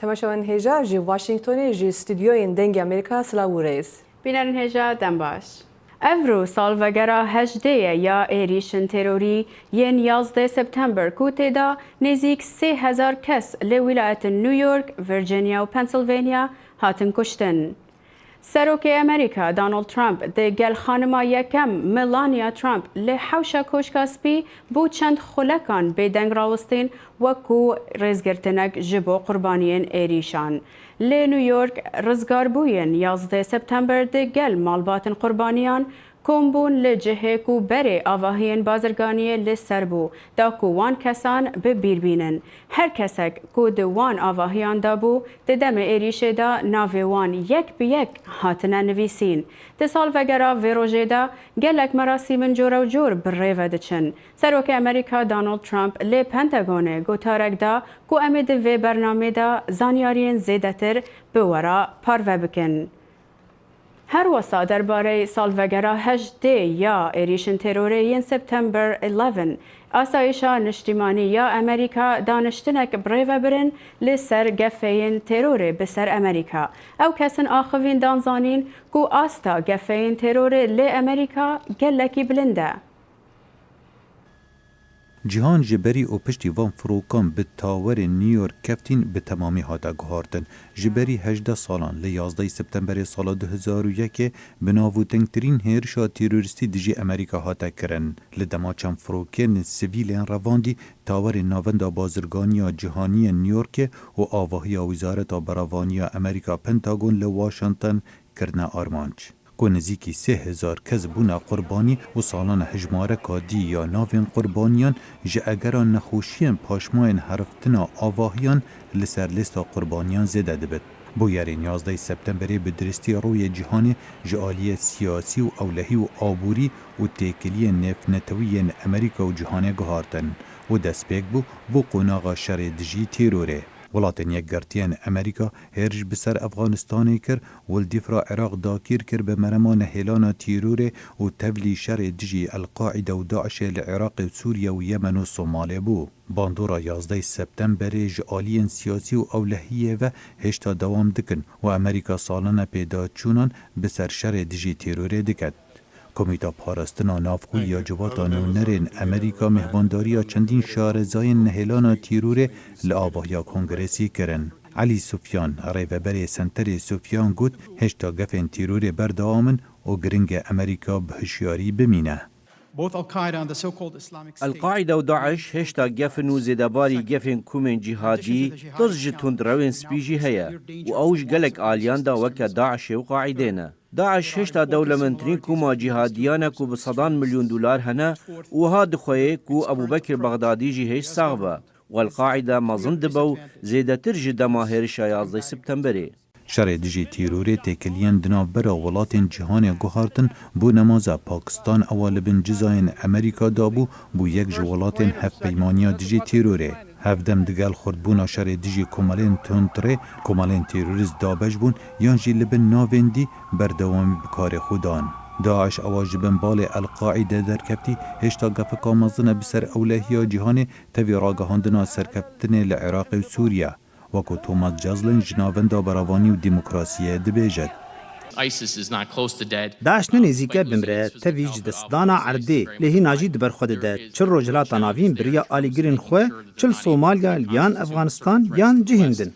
تماشاوان هێژا ji Washingtonê ji stûdyoyên dengê Amerîka silav û rêz. Bînerin hêja dem baş. Ev salvegera hejdê ya êrîşin terorî yên 11 September ku têda nêzik 3000 kes li wîlayetên New York, Virginia û Pennsylvania hatin kuştin. Serokê Amerîka Donald Trump di gel xanima yekem Melania Trump li hewşa koşka spî bû çend xulekan bêdeng rawistîn wekû rêzgirtinek ji bo qurbaniyên êrîşan. Li New York rizgarbûyên 11 September di gel malbatên qurbaniyan kombûn li cihê ku berê avahiyên bazirganiyê li ser bû da ku wan kesan bi bîr bînin. Her kesek ku di wan avahiyan da bû di demê êrîşê da navê wan yek bi yek hatine nivîsîn. Di salvegera vê rojê da gelek merasîmên cora û cor bi rêve diçin. Serokê Amerîka Donald Trump li Pentagonê gotarek da ku em ê di vê bernamê da zanyariyên zêdetir bi wera parve bikin. Her wesa derbarê salvegera hejdê ya êrîşin terorê yên September 11, asayişa niştîmanî ya Amerîka daniştinek bi rêve birin li ser gefeyên terorê bi ser Amerîka. Ew kesin axivîn danzanîn ku asta gefeyên terorê li Amerîka gelekî bilind e. Cihan ji berî û piştî van firokan bi tawerên New York keftîn bi temamî hate guhartin. Ji berî 18 salan li 11 Septemberê sala 2001 bi navûtengtirîn hêrişa terorîstî dijî Amerîka hate kirin. Li dema çend firokên sivîlên revandî tawerên navenda bazirganiya cîhanî New Yorkê û avahiya Wîzareta Beravaniya Amerîka Pentagon li Washington kirine armanc. Ku nizîkî 3000 kes bûne qurbanî û salana hejmareka dî ya navên qurbaniyan ji egera nexweşiyên paşmayên heriftina avahiyan li ser lêsta qurbaniyan zêde dibin. Bu yerên 11 Septemberê bi diristî royê cîhanê ji aliyê siyasî û ewlehî û aborî û têkiliyên nêfnetewî yên Amerîka û cîhanê guhartin û destpêk bû bo qonaxa şerê dijî terorê. Welatên yekgertiyên Amerîka hêrîş bi ser Efganistanê kir û li dîfra Iraq dakîr kir bi merema nehêlana terorê û tevlî şerê dijî El-Qaîde û Daişê li Iraqê, Sûriye û Yemen û Somalê bû. Bandora 11 Septemberê ji aliyên siyasî û ewlehiyê ve hêşta dewam dikin û Amerîka salana pêdaçûnan bi ser şerê dijî terorê diket. Komîta Parastina Navxwe ya Civata Nûnerên Amerîka mihvandariya çendîn şarezayên nehêlana terorê li avahiya Kongresî kirin. Elî Sufyan, rêveberê Senterê Sufyan got hêşta gefên terorê berdewam û giring e Amerîka bi hişyarî bimîne. القاعده و داعش هشتا گفن و زیدباری گفن کومن جهادی دز ji tundrewên spî jî heye û ew ji gelek aliyan da weke Daişê û Qaîdê ne. Daeş hêşta dewlementirîn koma cihadiyan e ku bi sedan milyon dolar hene û wiha dixweye ku Ebûbekir Bexdadî jî hêş sax be û El-Qaîde mezin dibe û zêdetir ji dema hêrişa 11 Septemberê. Şerê dijî terorê têkiliyên di navbera welatên cîhanê guhartin bû nemaza Pakistan ewa li bin cizayên Amerîka dabû bû yek ji welatên hevpeymaniya dijî terorê. Hevdem digel xurtbûna şerê dijî komelên tundtirê, komelên terorîst dabeş bûn yan jî li bin navên dî berdewamî bi karê xwe dan. Daeş ewa ji bin balê El-Qaîde derketî hêşta gefeka mezin e bi ser ewlehiya cîhanê tevî ragihandina serkeftinê li Iraqê û Sûriye. وەکو تۆماس جازلن ji navenda berevanî û demokrasiyê dibêje. داعش ne nêzîke bimre tevî ji destdana erdê lehîna jî di ber xwe dide çil rojhilata navîn biriya alîgirên xwe çil Somalya yan Efganistan yan cihên din.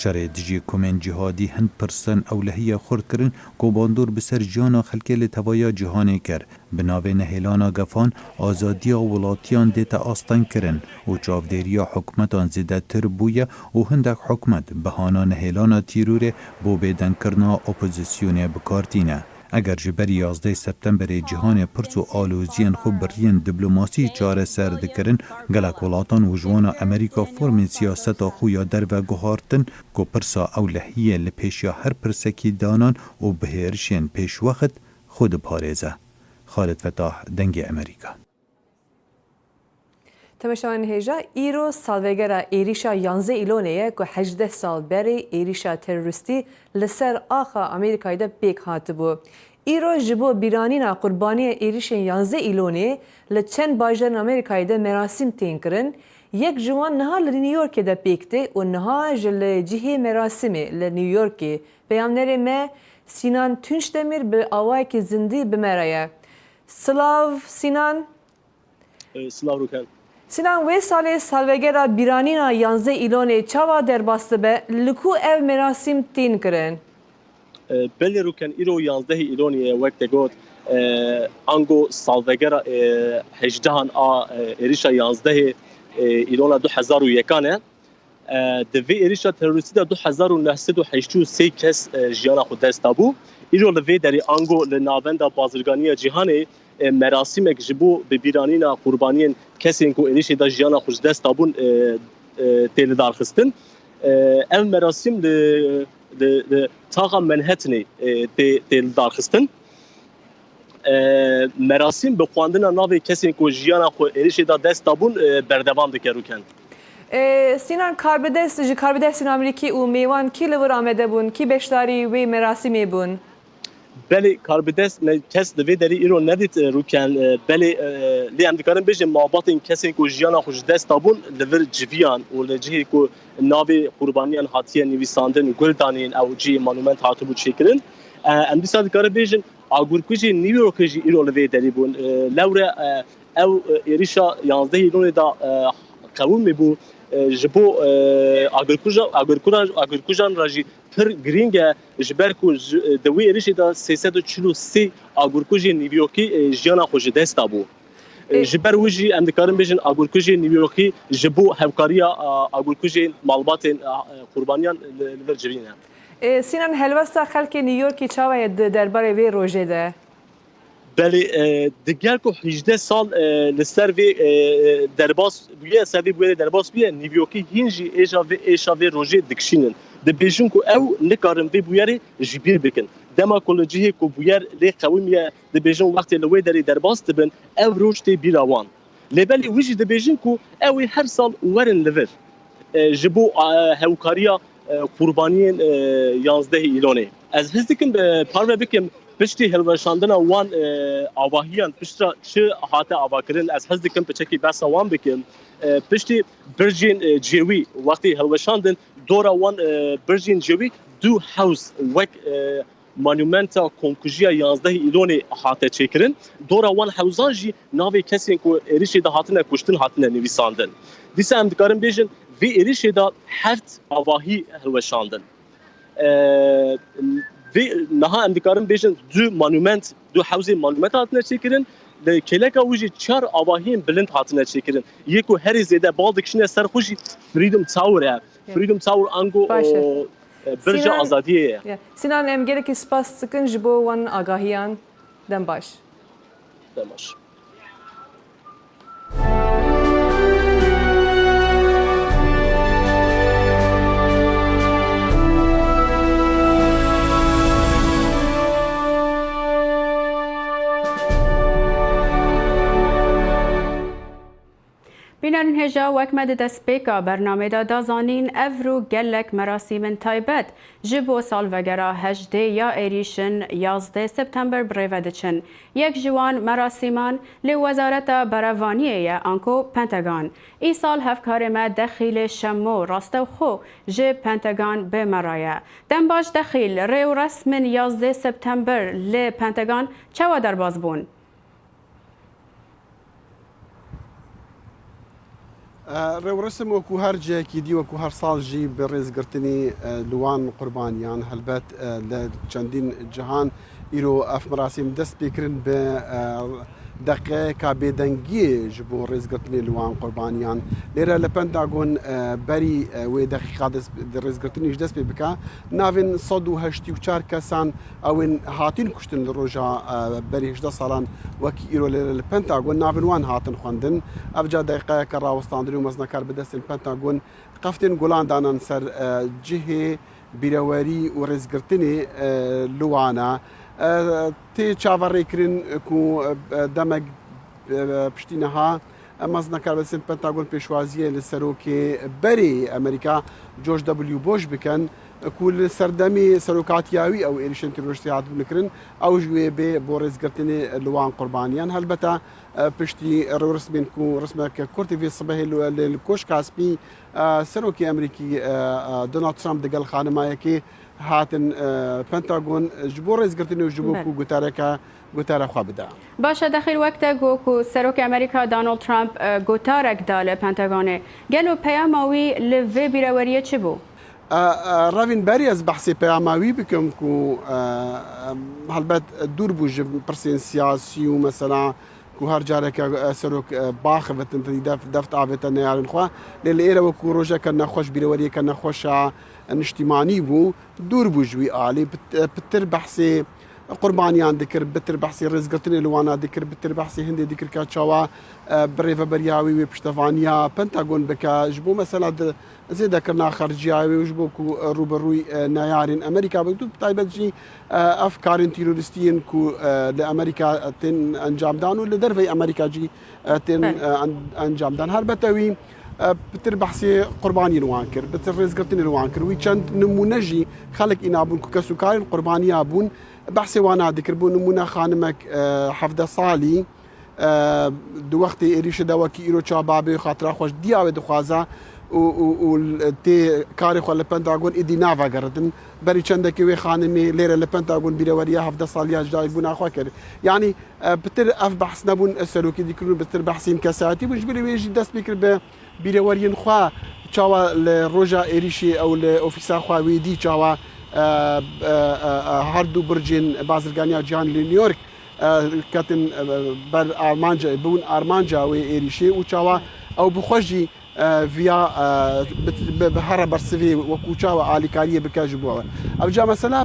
Şerê dijî komên cihadî hin pirsan ewlehiya xurt kirin ku bandor bi ser jiyana xelkê li tevaya cîhanê kir. Bi navê nehêlana gefan, azadiya welatiyan dête astan kirin û çavdêriya hikûmetan zêdetir bûye û hindek hikûmet bihana nehêlana terorê bo bêdengkirina opozisyonê bikartîne. Eger ji berî 11 Septemberê cîhanê pirs û aloziyên xwe biriyên diplomasî çareser dikirin, gelek welatan û ji wana Amerîka formên siyaseta xwe ya derve guhartin ku pirsa ewlehiyê li pêşiya her pirsekî danan û bi hêrişên pêşwexit xwe diparêze. Xalid Fetah, Dengê Amerîka. تماشاوان هێژا îro salvegera êrîşa 11 îlonê ye ku 18 sal berê êrîşa terorîstî li ser axa Amerîkayê de pêk hatibû. Îro ji bo bîranîna qurbaniyê êrîşên 11 îlonê li çend bajarên Amerîkayê de merasîm tên kirin. یک جوان نها لنیویورک ده پیکته و نها جل جهه مراسمه لنیویورک پیامنر ما سینان تونشتمیر به آوای که زندی بمرایه. سلاو سینان. سلاو روکن. سینان وی سالوگرا بیرانینا 11 ایلونه چاوا در باسته به لکو او مراسم تین کرن. بله روکن ایرو 11 ایلونی وقت گفت انگو سالوگرا 18 ایریشا 11 ایلونا 2001 نه دوی ایریشا تروریستی 2983 کس جیانا خود دست بو ایرو لوی دری انگو لناوندا بازرگانی جهانی مراسم جبو به بیرانینا قربانیان کسی کو ایریش دا جیانا خود دست بون تیل دار خستن ام مراسم ل تاغا منهتنی تیل دار خستن مراسم به خواندن ناوی کسی کو جیانا خو ایریش دا دست بون بردوام دکروکن سینان کاربدست آمریکی و میوان کی لور آمده بون کی بشداری وی مراسمی بون بله کاربدست کس دوی داری ایرو ندید روکن بله لی هم دکارم بیشتر مابات این کسی کو جیانا خوش دست بون لور جویان و لجهی کو ناوی قربانیان هاتیه نویساندن گلدانین او جی مانومنت هاتو بود شکرن ام دیسا دکارم بیشتر آگورکوچی نیویورکجی ایرو لوی داری بون لوره او ایریشا 11 ایلون دا قبول میبود جبو آگورکوژان راجی پر گرینگه جبر کو دوی ایریشی دا 343 آگورکوژی نیویورکی جیانا خوش دست بو جبر وجی اندکارم بیشن آگورکوژی نیویورکی جبو همکاریا آگورکوژی مالبات قربانیان لور جوینه سینان هلوستا خلک نیویورکی چاوه درباره وی روژه ده بله دیگر کو 18 سال لسر وی درباس بویه سوی بویه درباس بویه نیویورکی هینجی ایجا و روژه دکشینن ده بیشون کو او نکارم وی بویه جبیر بکن دما کلوجیه کو بویه لی قویمیه ده بیشون وقتی لوی داری درباس تبن او روش تی بیراوان لبلی ویجی ده بیشون کو اوی هر سال ورن لور جبو هوکاریا قربانیین 11 ایلونه از هستیکم پارو بکم پشتی هلوشاندن وان آواهیان پشترا چه هاته آواکرین از حز دکم پچکی بس وان بکن پشتی برژین جیوی وقتی هلوشاندن دورا وان برژین جیوی دو هاوس وک مانومنتا کنکوژیا 11 ایلونی هاته چکرین دورا وان هاوزان جی ناوی کسی کو ایریشی ده هاتنه کشتن هاتنه نویساندن دیسه هم دکارم بیشن وی ایریشی ده هرت آواهی هلوشاندن ve naha em dikarin bêjin du monument du hewzê monument hatine çêkirin li kêleka wî jî çar avahiyên bilind hatine çêkirin yê ku herî zêde bal dikişine ser xwe jî Freedom Tower ye Freedom Tower ango birja azadiyê ye Sinan em gelekî spas dikin ji bo wan agahiyan dem baş demaş بینن هجا وکمد دسپیکا برنامه دا دازانین افرو گلک مراسم تایبت جبو سال وگرا 18 یا ایریشن 11 سپتامبر بریودچن یک جوان مراسمان لی وزارت بروانیه یا انکو پنتاگان ای سال هفکار ما دخیل شمو راستو خو جب پنتاگان به مرایه دم باش دخیل ریو رسم 11 سپتامبر لی پنتاگان چوا در باز بون ڕێوڕسم وەکو هەر جەیەکی دی وەکو هەر ساڵژی بە ڕێزگرتنی لوان قوربانیان هەلبەت لە چەندین جیهان ئیرۆ ئەف مراسیم دەست پێکردن بە دەقەیەکا بێدەنگیە ji بۆ ڕێزگرتنی لوان قوربانیان لێرە لە پەنتاگۆن بەری وێ دەقیقا ڕێزگرتنیش دەست پێ بکە ناوێن 184 کەسان ئەوێن هاتین کوشتن لە ڕۆژە بەری 18 ساڵان وەکی ئیرۆ لێرە لە پەنتاگۆن ناوێن وان هاتن خوێندن ئەوجا دەقەیەکە ڕاوەستاندنی و مەزنەکار بەدەستن پەنتاگۆن قەفتێن گوڵاندانن سەر جهێ بیرەوەری و ڕێزگرتنی لوانە تێ چاوەڕێکردن و دەمەک پشتینەها مەزنەکار بەسن پەنتاگۆن پێشوازیە لە سەرۆکێ بەری ئەمریکا جۆرج دەبلیو بۆش بکەن كل سردمي سلوكاتياوي او ايريشن تروشتيات بنكرن او جوي بي بوريس قرتني لوان قربانيان هلبتا بشتي رسمين كو رسمك كورتي في الصباح الكوش كاسبي سروكي امريكي دونالد ترامب دقل خانمايكي هاتن بنتاغون جبوريس قرتني وجبوكو غوتاركا غوتارا خابدا باشا داخل وقت گوکو سروک امریکا دونالد ترامپ گوتارک داله پنتاگونه گلو پیاماوی لوی بیروریه چی بو؟ رافين باريز بحثي بيعماوي بكم كو هالبات دور بوج برسين سياسي ومثلا كو هرجارك سروك باخ بتنتي دفت عفتنا يعني خوا للإيرا وكو روجا كنا خوش بيروري كنا خوش اجتماعي بو دور بوجوي آلي بتر بحثي قربانيان ذكر بتر بحثي رزقتني لوانا ذكر بتر بحثي هندي ذكر كاتشاوا بريفا برياوي وبشتفانيا بنتاغون بكا جبو مثلا زي ذكرنا خارجياوي وجبوكو روبروي نيارين امريكا بتو طيبتجي افكار تيرورستيين كو لامريكا تن انجام دانو لدرفي امريكا جي تن انجام دان هربتوي بتر بحثي قرباني نوانكر بتر رزقتني نوانكر وي كانت نمونجي خلق انابون كسكاري القربانيه ابون بحثي وانا ذكر بو نمونه خانمك حفظ صالي دو وقتي اريش دواكي ايرو شباب خاطر خوش دياوي دخوازا و تي كاري خو لبنتاغون ادي نافا قردن بري چندكي وي خانمي ليره لبنتاغون بيروريا حفظ صالي جاي بونا خوكر يعني بتر اف بحث نبون السلوكي ديكرون بتر بحثين كساتي وجبري ويجي داس بيكر بيروريين خوا تشاوا لروجا اريشي او لاوفيسا خوا ويدي تشاوا هاردو برجين بازرگانيا جان لنيويورك كاتن بر ارمانجا بون ارمانجا ويريشي وتشاوا او بخوجي فيا بهرا برسفي وكوشاوا اليكاريه بكاجبوا ابجا مثلا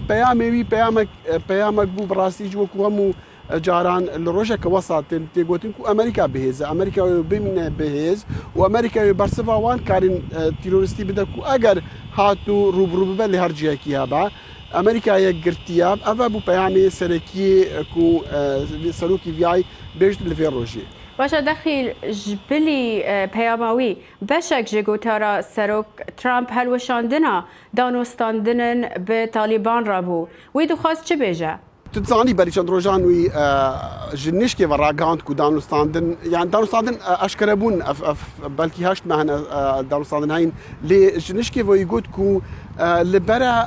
بيامك بو براسي جو كومو جاران الروجا كوسط تيغوتين كو امريكا بهيز امريكا بمن بهيز وامريكا برسفا وان كارين تيرورستي بدكو اگر هاتو روبرو بل هرجيكي هابا امريكا يغرتياب افا بو بيامي سركي كو سلوكي فياي بيجت لفيروجي باشا داخل جبلي پیاماوی بشک جگوتارا سروک ترامپ هلوشاندنا دانوستاندنن به طالبان رابو وی دخواست چه بیجه؟ تتزاني بريشان روجان وي جنشكي وراغاند كو دانوستاندن يعني دانوستاندن اشكربون بلكي هاشت معنا دانوستاندن هاين لي جنشكي ويقول كو لبرا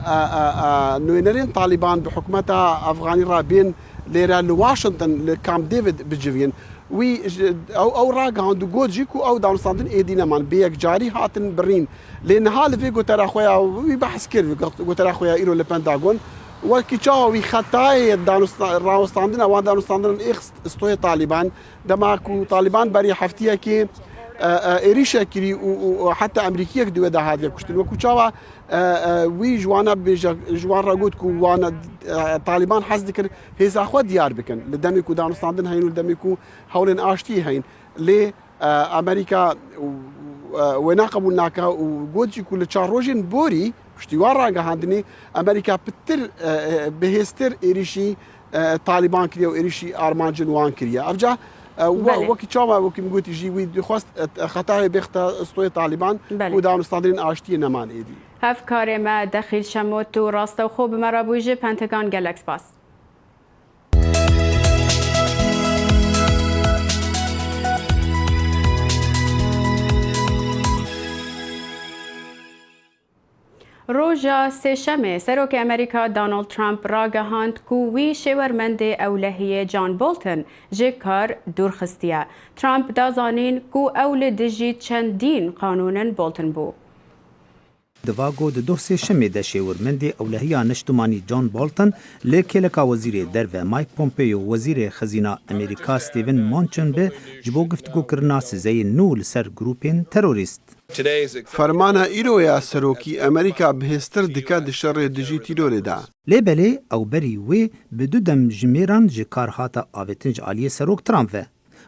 نوينرين طالبان بحكمتها افغاني رابين ليرا لواشنطن لكامب ديفيد بجيفين وي او راغاند جود جيكو او دانوستاندن ايدينا مان بيك جاري هاتن برين لان حال في قلت اخويا وي بحث كير قلت اخويا ايرو لبنتاغون وكيتشاوي خطاي دانوستاندن او دانوستاندن اخ استوي طالبان دماكو طالبان بري حفتيه كي اريشا كري وحتى امريكيه دو ده هذا كشتن وكوتشاوا وي جوانا جوان راغوت كو وانا طالبان حس ذكر هيز اخو ديار بكن لدميكو دانوستاندن هين ودميكو حولن اشتي هين لي امريكا وناقبوا ناكا وجوجي كل تشاروجين بوري پشتیوان را گهاندنی امریکا پتر بهستر ایریشی طالبان کریه و ایریشی آرمانجن وان کریه افجا وکی چاوا وکی مگوتی جیوی خواست خطای بخت استوی طالبان و دانستاندرین آشتی نمان ایدی هفکار ما داخل شموت و راست و خوب مرابویج پنتگان گلکس باس روژا سهشنبه سروک امریکا دونالد ترامپ را گهاند کو وی شورمند اولهیه جان بولتن جه کار دورخستیه. ترامپ دازانین کو اول دجی چندین قانون بولتن بو. دواگو د دوسه شمه د شورمند اولهیه نشتمانی جان بولتن لکلکا وزیر در و مایک پومپیو وزیر خزینه امریکا ستیون مانچن به جبو گفتگو کرنا سزای نول سر گروپین تروریست. فرمانا ایرویا سروکی امریکا بهستر دکا دشر دجی تیرور دا. لیبلی او بری وی بدو دم جمیران جکار هاتا آویتنج آلیه سروک ترامپ و.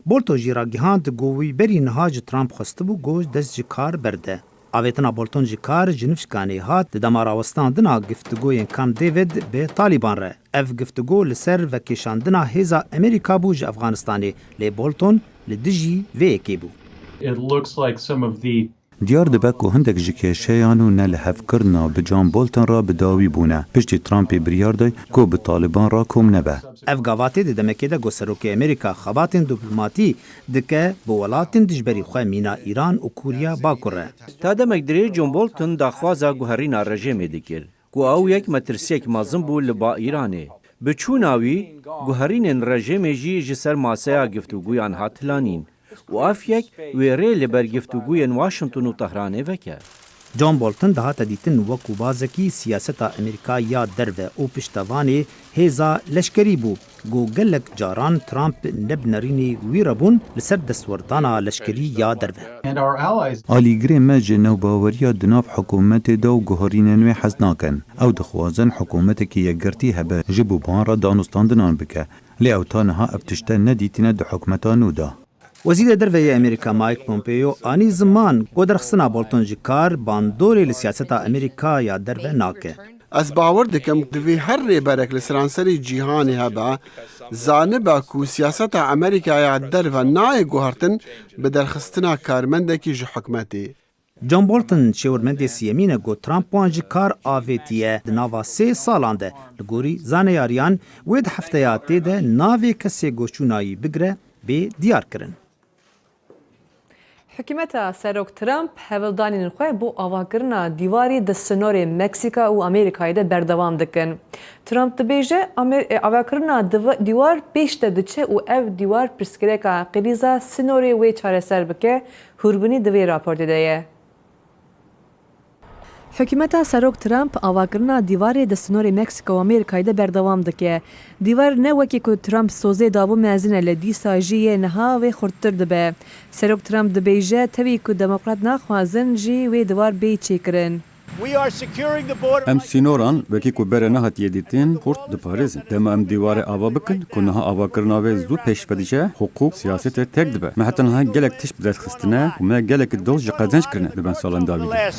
بولتو جیرا گهاند گووی بری نهاج ترامپ خستبو گوش دست جکار برده. آویتنا بولتون جکار جنفشکانی هات دماراوستاندنا گفتگوین کام دیوید به طالبان ره. اف گفتگو لسر و کشاندنا هیزا امریکا بوج افغانستانی لی بولتون لدجی وی اکی بو. دیار دبه که هندک ji kêşeyan û nelhevkirina bi John Bolton ra bi dawî bûne. Piştî Trumpê biryar da ku bi Taliban ra kom nebe. Ev gavatê di demekê de got Serokê Amerîka xebatên diplomatî dike bi welatên dijberî xwe mîna Îran û Kuriya Bakur re. تا demek dirê John Bolton daxwaza guherîna rejimê dikir ku ew yek metirsiyek mezin bû li ba Îranê. Bi çûna wî guherînên rejimê jî ji ser maseya giftûguyan hat hilanîn û ev yek wêrê li ber giftûguyên Washington û Tehranê veke. John Bolton dihate dîtin wekû bazekî siyaseta Amerîka ya derve û piştevanê hêza leşkerî bû. Got gelek caran Trump nebnerînê wî re bûn li ser destwerdana leşkerî ya derve. Alîgirê me ji newbaweriya di nav hikûmetê de û guherînên wê hez nakin. Ew dixwazin hikûmetekî yekgirtî hebe ji bûban re danûstandinan bike. Lê ew ta niha ev tişte nedîtîne di hikûmeta nû da. Wezîrê derveyê Amerîka Mike Pompeo anî ziman got derxistina Bolton ji kar bandorê li siyaseta Amerîka ya derve nake. Ez bawer dikim divê her rêberek li seranserê cîhanê hebe zanibe ku siyaseta Amerîkaya derve nayê guhertin bi derxistina karmendekî ji hikûmetê. John Bolton şêwirmendê siyemîne got Trump wan ji kar avêtiye di nava 3 salan de li gorî zaneyariyan wê di hefteya tê de navê kesê goçûnayî bigire bê diyar kirin. Hikûmeta Serok Trump hevildanên xwe bo avakirina dîwarê di sinorê Meksika û Amerîkayê de berdewam dikin. Trump dibêje avakirina dîwar pêş de diçe û ev dîwar pirsgirêka qîrîza sinorê wê çareser bike, hûrbûnî di vê raportê de ye. Hikûmeta Serok Trump avakirina dîwarê di sinorê Meksika û Amerîkayê de berdewam dike. Dîwar ne wekî ku Trump sozê dabû mezin e li dîsa jî yê niha wê xurttir dibe. Serok Trump dibêje tevî ku demokrat naxwazin jî wê dîwar bê çêkirin. Em sînoran wekî ku bere nehatiye dîtin xurt diparêzin. Dema em dîwarê ava bikin ku niha avakirina wê zû pêş vedîje, hukuk siyasetê tek dibe. Me heta niha gelek tişt bi destxistine û me gelekî doz ji qezenç kirine li ben salan davî de.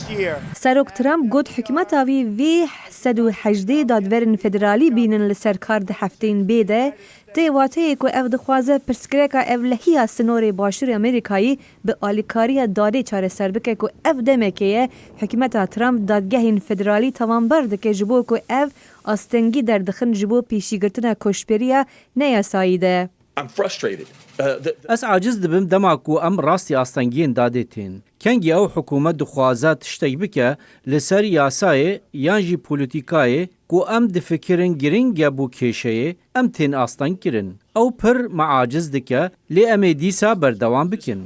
Serok Trump got hikûmeta wî vê 118 dadverên federalî bînin li ser kar di hefteyên bê de tê wateyê ku ev dixwaze pirsgirêka evlehiya sinorê başûrê Amerîkayê bi alîkariya dadê çareser bike ku ev demekê ye hikûmeta Trump dadgehên federalî tawanber dike ji bo ku ev astengî derdixin ji bo pêşîgirtina koçberiya neyasayî de. Ez aciz dibim dema ku em rastî astengiyên dadê tên. Kengî ew hikûmet dixwaze tiştek bike li ser yasayê yan jî polîtîkayê ku em difikirin giring e bû kêşeyê em tên asteng kirin. Ew pir meaciz dike lê em ê dîsa berdewam bikin.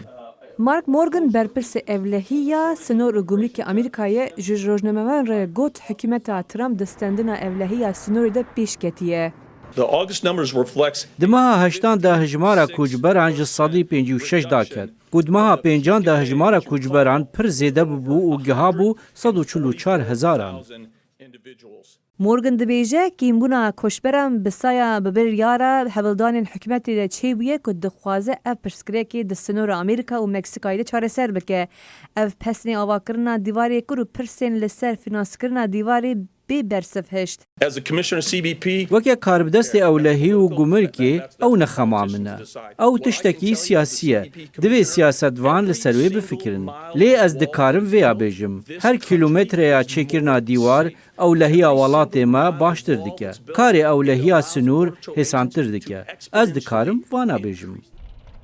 Mark Morgan berpirsê evlehiya sinor û gumrîkê Amerîkayê ji rojnamevan re got hikûmeta Trump di stendina evlehiya sinorê de pêş ketiye. Di meha heştan de hejmara koçberan ji salî 56 da ket. Ku di meha pêncan de hejmara koçberan pir zêde bibû û giha bû 144 hezaran. Morgan dibêje kîmbûna koçberan bi saya bibiryara hevildanên hikûmetê de çêbûye ku dixwaze ev pirsgirêkê di sinora Amerîka û Meksikayê de çareser bike. Ev pesnê avakirina dîwarê kur û pirsên li ser finanskirina dîwarê bê bersif heşt. Weke karbidestê ewlehî û gumirkê ew nexema min e. Ew tiştekî siyasî ye. Divê siyasetvan li ser wê bifikirin. Lê ez dikarim vêya bêjim. Her kîlometreya çêkirina dîwar ewlehiya welatê me baştir dike. Karê ewlehiya sinûr hêsantir dike. Ez dikarim vana bêjim.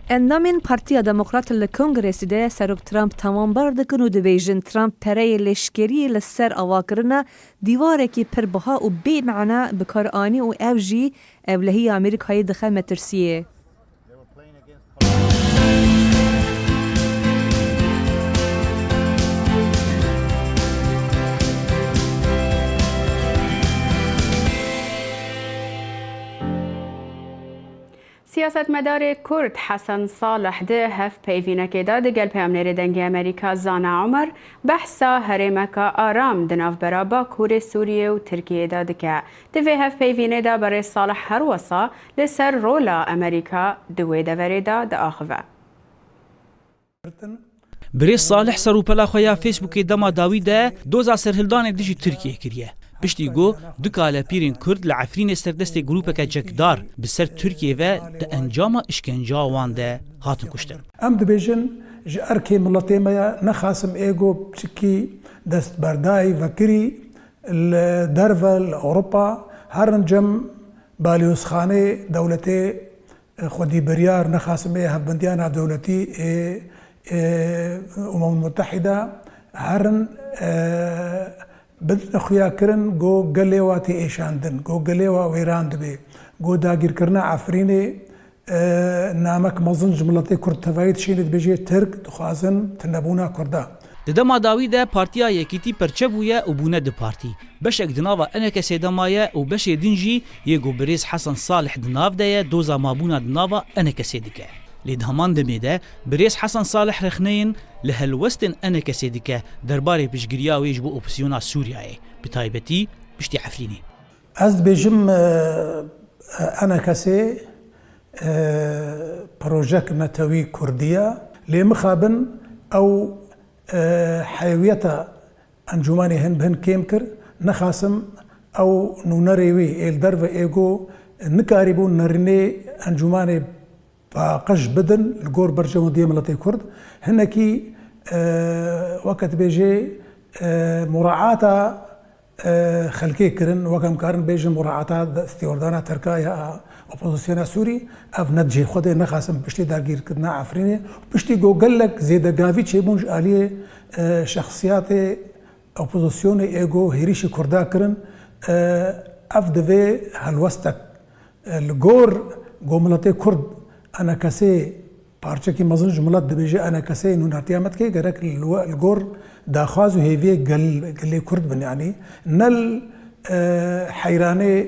Endamên Partiya Demokrat li Kongresê de Serok Trump tawanber dikin û dibêjin Trump pereyê leşkeriyê li ser avakirina dîwarekî pir biha û bê meana bikar anî û ev jî evlehiya Amerîkayê dixe metirsiyê. سیاستمدار کرد حسن صالح ده هف پیوینکی دا دگل پیامنر دنگ امریکا زانا عمر بحثا هرمکا آرام دناف برابا کور سوریه و ترکیه دا دکه دوی هف پیوینه دا برای صالح هر وصا لسر رولا امریکا دوی دوری دا دا آخوه. برای صالح سروپلا خویا فیسبوکی دما داوی ده دوزا سرهلدان دیجی ترکیه کریه. پشتی گو دو کاله پیرین کرد لعفرین سردست گروپک جکدار بسر ترکیه و ده انجام اشکنجا وان ده هاتن کشتن. ام دبیجن ji erkê miletê me ye nexasim êgo piçikî destberdayî vekirî li derve li Ewropa herin cem balîozxanê dewletê xwedî biryar nexasim ê hevbindiya navdewletî ê Umam Mutehîda herin bidin xuyakirin got gelê wa tê êşandin, got gelê wa wêran dibe, got dagîrkirina Efrînê namek mezin ji miletê Kurd tevayî dişîne dibêje Tirk dixwazin tunebûna Kurda. Di dema dawî de Partiya Yekîtî perçe bûye û bûne di partî. Beşek di nava enekesê de maye û beşê din jî yê Gobirêz Hesan Salih di nav de ye doza mabûna di nava enekesê dike. Lê di heman demê de Birêz Hesan Salih rexneyên li helwestên enekesê dike derbarê piştgiriya wê ji bo opsiyona Sûriyayê bi taybetî piştî Efrînê. Ez dibêjim enekesê projek netewî Kurdiya lê mixabin ew heyviyeta encûmenê hin bi hin kêm kir nexasim ew nûnerê wê ê li derve êgo nikarîbû nêrînê encûmenê paqij bidin li gor berjewendiya miletê Kurd hinekî weke dibêje muraata xelkê kirin weke em karin bêjin muraata stêwardana Tirka ya opozisyona Sûrî ev nedicê Xwedê nexasim piştî dagîrkirina Efrînê piştî got gelek zêdegavî çêbûn ji aliyê şexsiyatê opozisyonê êgo hêrîşî Kurda kirin ev divê helwestek li gor miletê Kurd enekesê parçekî mezin ji milet dibêje enekesê nûnertiya me dike gerek li gor daxwaz û hêviyê gelê Kurd bin yanî ne li heyranê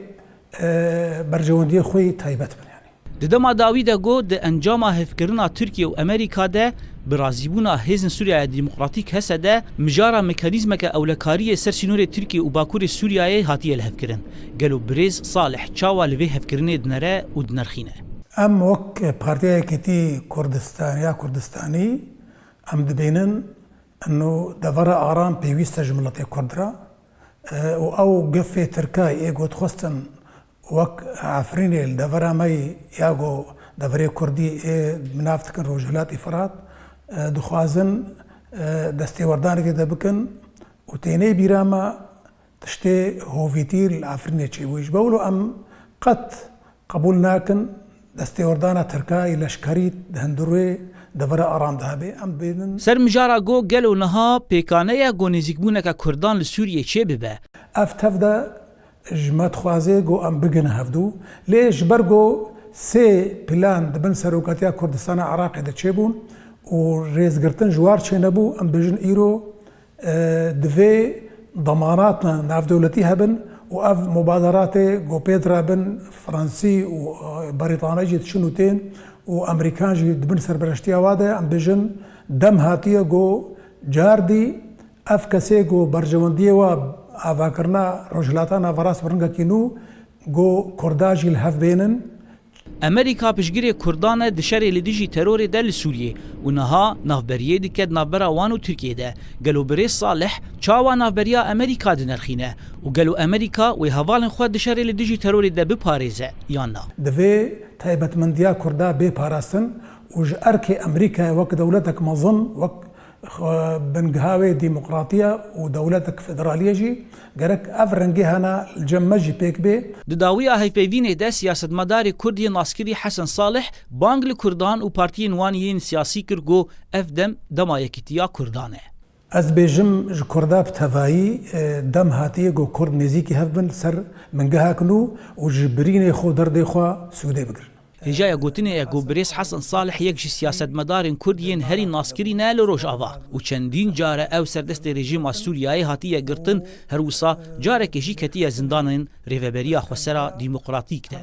berjewendiya xwe taybet bin yanî. Di dema dawî de got di encama hevkirina Tirkiye û Amerîka de bi razîbûna Hêzên Sûriyaya Demokratîk hese de mijara mekanîzmeke ewlekariyê ser sînorê Tirkiye û Bakurê Sûriyayê hatiye li hevkirin. Gelo Birêz Salih çawa li vê hevkirinê dinere û dinirxîne. Em wek Partiya Yekîtî Kurdistanî em dibînin enu devera aram pêwîst e ji miletê Kurd re û ew gefê Tirkayê êgo dixwestin wek Efrînê li devera me ya got deverê Kurdî ê binav dikin Rojhilatê Firat dixwazin destêwerdanekê de bikin û tênê bîra me tiştê hovîtî li Efrînê çêbû ji bewlo em qet qebûl nakin destêwerdana Tirkayê leşkerî di hundirê devera aram de hebe em bêdin. Ser mijara got gelo niha pêkaneya got nêzîkbûneka Kurdan li Sûriyê çê bibe. Ev tev de ji me dixwaze got em bigin hevdû lê ji ber got sê plan dibin seroketiya Kurdistana Iraqê de çêbûn û rêzgirtin ji war çênebû em bêjin îro divê damanatna navdewletî hebin û ev mubaderatê got pê dirabin Fransî û Brîtanî jî diçin û tên û Amerîkan jî dibin serbereştiya wa de em bêjin dem hatiye got cardî ev kesê got berjewendiyê wa avakirina rojhilata navarast biringekî nû got Kurda jî li hev bênin. Amerîka piştgirê Kurdan e di şerê li dijî terorê de li Sûriyê û niha navberiyê diket navbera wan û Tirkiye de. Gelo Birêz Salih çawa navberiya Amerîka dinirxîne û gelo Amerîka wê hevalên xwe di şerê li dijî terorê de biparêze yan na. Divê taybetmendiya Kurda bê parastin û ji erkê Amerîkayê wek dewletek mezin wek bingehawê demokratiya û dewletek federaliyê jî gerek ev rengê hena li cem me jî pêk bê. Di dawiya hevpeyvînê de siyasetmedarê Kurd yên Askirî Hesan Salih bang li Kurdan û partiyên wan yên siyasî kir got ev dem dema Yekîtiya Kurdan e. Ez bêjim ji Kurda bi tevayî dem hatiye got Kurd nêzîkî hev bin ser mingeha kin û ji birînê xwe derdê xwe sûdê bigirin. Hêjaya gotinê e got Birêz Hesan Salih yek ji siyasetmedarên Kurd yên herî naskirî ne li Rojava û çendîn care ew serdestê rejîma Sûriyayê hatiye girtin her wisa carekê jî ketiye zindanên rêveberiya xwesera demokratîk de.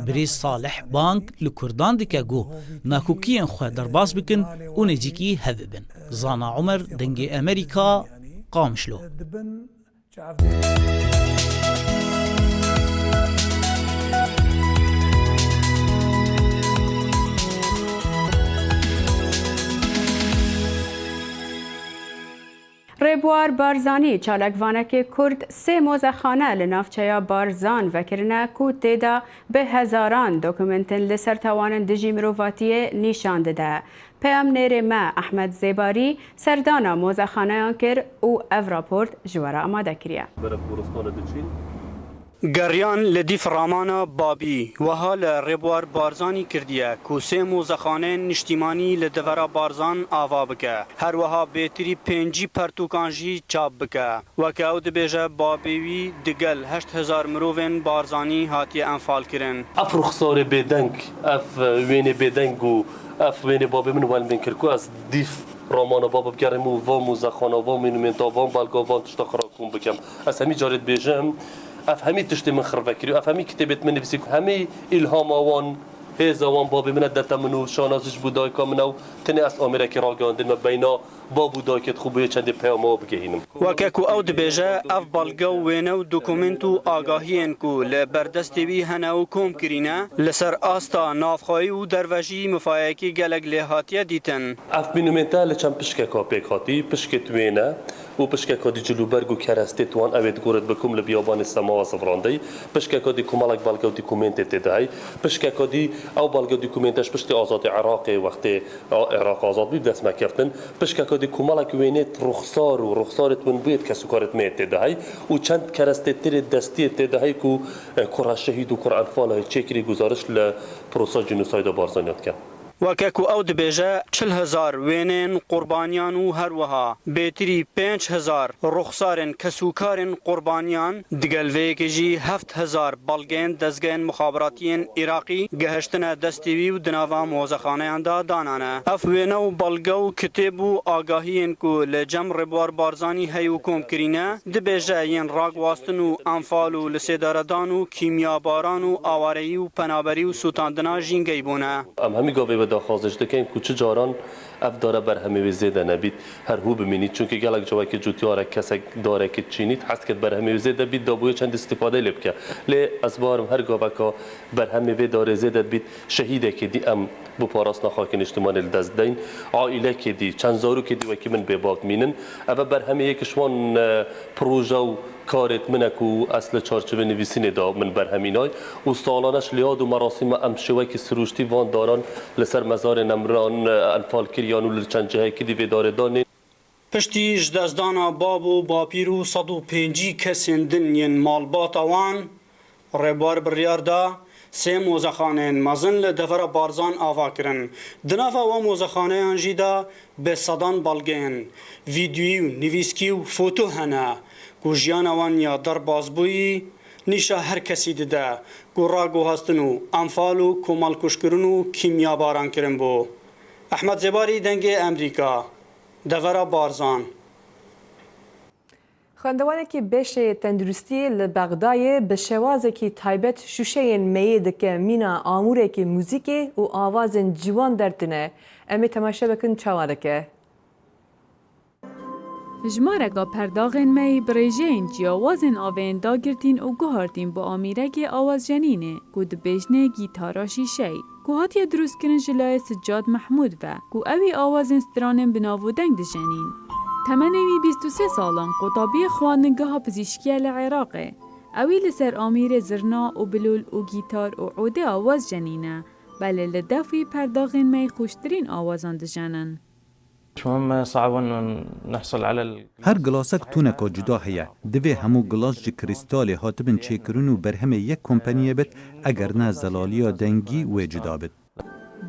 Birêz Salih bang li Kurdan dike got nakokiyên xwe derbas bikin û nêzîkî hev bibin. Zana Umer dengê Amerîka Qamişlo. ڕێبوار بارزانی چالاکوانەکێ کورد سێ مۆزەخانە لە ناوچەیە بارزان vekirine ku têda bi hezaran dokumentin li ser tawanin dijî mirovatiye nîşan dide. Peyamnêrê me Ehmed Zêbarî serdana mozexaneyan kir û ev raport ji we re amade kiriye. گریان لدیف رامانا بابی وها لربوار بارزانی کردیه کو سه موزخانه نشتیمانی لدورا بارزان آوا بکه هر وها بیتری پنجی پرتوکانجی چاب بکه وکه او دبیجه بابیوی دگل 8000 مروفن بارزانی هاتی انفال کرن اف رخصار بدنگ اف وین بدنگ و اف وین بابی من والمین کرکو از دیف رامان بابا بگرم و وام موزخانه وام مینومنتا وام بلگا وام تشتا خراکون بکم از همی جارت بیجم افهمی تشتی من خربکری افهمی کتابت من نفسی همی الهام آوان هزوان بابی من دت منو شانازش بودای کامنو تنی از آمریکا را گاندن بینا با بودای که خوبه چند پیام بگیریم وکه او دبیجه اف بالگا وینو دکومنتو آگاهین کو لبردستی بی هنو کوم کرینه لسر آستا نافخایی و دروژی مفایکی گلگ لهاتیه دیتن اف مینومنتا لچم پشکه کاپیک هاتی پشکت وینه و پشکه دی جلوبرگ و کرسته توان اوید گورد بکم لبیابان سما و سفراندی پشکه دی کمالک بالگا دکومنت تدای پشکه دی او بالگا دکومنتش پشت آزاد عراق وقتی عراق آزاد بود دست مکفتن پشکه دی کمالک وینت رخصار و رخصارت من بود که سکارت میت تدای و چند کرسته تر دستی تدای کو کره شهید و کره انفال چکری گزارش ل پروسا جنوساید بارزانیات کرد وکه او دبیجه 40,000 وینن قربانیان و هر وها بیتری 5,000 رخصارن کسوکارن قربانیان دگلوه که جی 7,000 بلگین دزگین مخابراتین عراقی گهشتن دستیوی و دناوا موزخانه اندا دانانه اف وینو بلگو کتب و آگاهین کو لجم ربوار بارزانی هیو کوم کرینه دبیجه ین راگ واستن و انفال و لسیداردان و کیمیاباران و آواری و پنابری و سوتاندنا جینگی بونه همی گاوه داخازش دکن کوچه جاران اف داره بر همه زیده نبید هر هو ببینید چون که گلک جوای که جوتیاره کسک داره که چینید حس کرد بر همه زیده بید دابوی چند استفاده لب که لی از بارم هر گاوه که بر همه داره زیده بید شهیده که دی ام بو پاراس نخواکن اجتماعی دست دین عائله که دی چند زارو که دی وکی من به باق مینن اف بر همه یکشوان پروژه و کارت منک و اصل چارچوب نویسین دا من بر همینای و سالانش لیاد و مراسم امشوی که سروشتی وان داران لسر مزار نمران انفال کریان و لچند جهه که دی داره دانه پشتی جدازدانا بابو باپیرو 105 کسین دنین مالبات آوان ربار بریار دا سه موزخانه مزن لدفر بارزان آوا کرن دنافا و موزخانه انجیدا به صدان بالگین ویدیو نویسکی و فوتو هنه کو جیان وان یا در بازبویی نیشا هر کسی دیده کو را گوهستنو انفالو کومال کشکرونو کیمیا باران کرن بو احمد زباری دنگ امریکا دورا بارزان خوندوانێکی بێشێ تەندروستی لە بەغدایê bi şewazekî taybet şûşeyên meyê dike mîna amûrekî mûzîkê û awazên ciwan dertine. Em ê temaşe bikin çawa dike. Jmareka perdagên me birêjeyên ciyawazên avên dagirtîn û guhartîn bi amîrekê awazjenînê ku dibêjne gîtara şîşey ku hatiye drûstkirin ji layê Siccad Mehmûd ve ku ew ê awazên stranên bi navûdeng dijenîn. Temenê wî 23 salan qotabiya xwaningeha pizîşkiya li Iraqê. Ew ê li ser amîrê zirna û bilûl û gîtar û udê awaz jenîne, belê li dev wî perdagên me xweştirîn awazan dijenin. هر گلاسک تونکا جدا هیا دوی همو گلاس جی کریستالی هاتبن چیکرون و برهمه یک کمپانیه بد اگر نه زلالیا دنگی و جدا بد.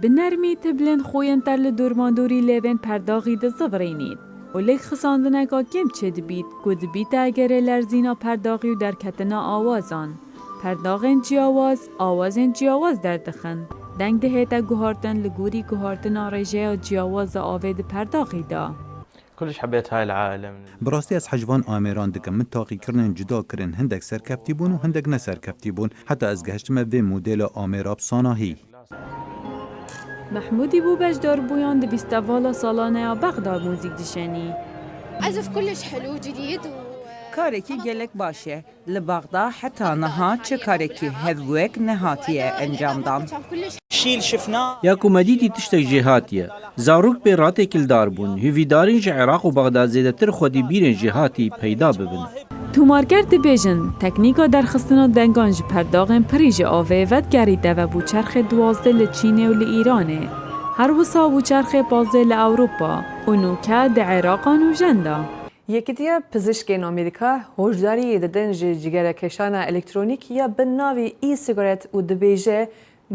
Bi nermî tibilên xuyên ter li dormandorî lêvên perdagî dizivînîn û lêk xisandineka kêm çê dibît ku dibîte egerê lerzîna perdagî û derketina awazan. Perdagên ciyawaz, awazên ciyawaz derdixin. Deng dihête guhartin li gorî guhartina rêjeya ciyawaza avê di perdagî da. براستی از حجوان آمیران دکم من تاقی کرنن جدا کرن هندک سرکفتی بون و هندک نسرکفتی بون حتی از گهشتم وی مدل آمیراب ساناهی. محمودی بو بجدار بویان دی فیستیوالا سالانه بغداد موزیک دیشنی. عزف كلش حلو جديد کارێکی gelek baş e. Li Bagda heta niha çi karekî hevwek nehatiye encamdan. یا کومدیتی تشتک جهاتیه زاروک به رات کلدار بون هویدارین جه عراق و بغداد زیدتر خودی بیرین جهاتی پیدا ببن. تومارگر دبیجن تکنیکا درخستنا دنگان جی پرداغن پریج آوه ودگریده و بوچرخ 12 لچینه و لإیرانه. هر وصا بوچرخ 15 لأوروپا و نوکه ده عراقان و جندا. یکیتیا پزشکین آمریکا هشداری دادن جگره کشان الکترونیک یا به ناوی ای سیگارت و دبیجه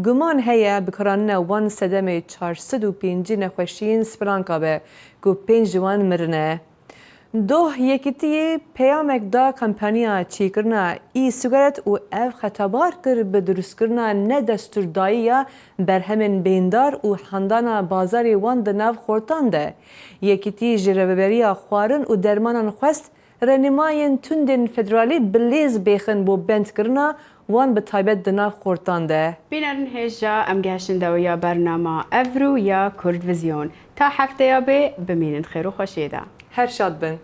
گمان هیا بکران وان صدم 405 نخوشین سپرانکا به گو 5 جوان مرنه. یکیتی پیامک دا کمپانیا چی کرنا ای سیگارت و اف خطابار کر به درست کرنا نه دستوردایی یا برهمن بیندار و خاندانا بازاری وان دناو خورتان ده. یکیتی جرببریا خوارن و درمانان خواست رنماین تندن فدرالی بلیز بیخن بو بند کرنا وان به تایبت دناو خورتان ده. بینرن هجا ام گهشن دویا برنامه افرو یا کرد ویزیون تا هفته یا به بمینن خیر و خوشیده. هر شاد بن.